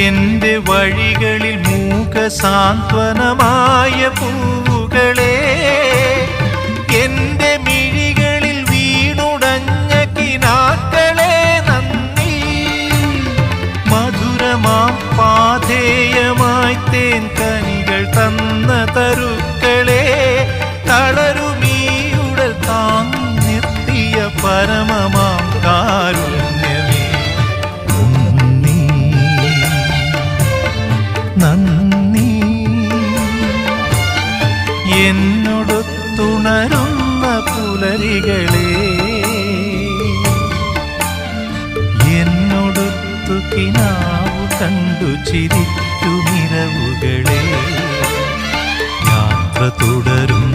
എന്റെ വഴികളിൽ മൂകസാന്ത്വനമായ പൂവുകളെ, എന്റെ മിഴികളിൽ വീണുടഞ്ഞ കിനാക്കളെ നന്ദി. മധുരമാം പാധേയമായി തേൻ കനികൾ തന്ന തരുക്കളെ, തളരുമീയുടൽ താങ്ങി നിർത്തിയ പരമമാം കാരുണ്യമേ നന്ദി. എന്നോടൊത്തുണരുന്ന പുലരികളെ, എന്നോടൊത്തു കിനാവു കണ്ടു ചിരിക്കുമിരവുകളെ, യാത്ര തുടരും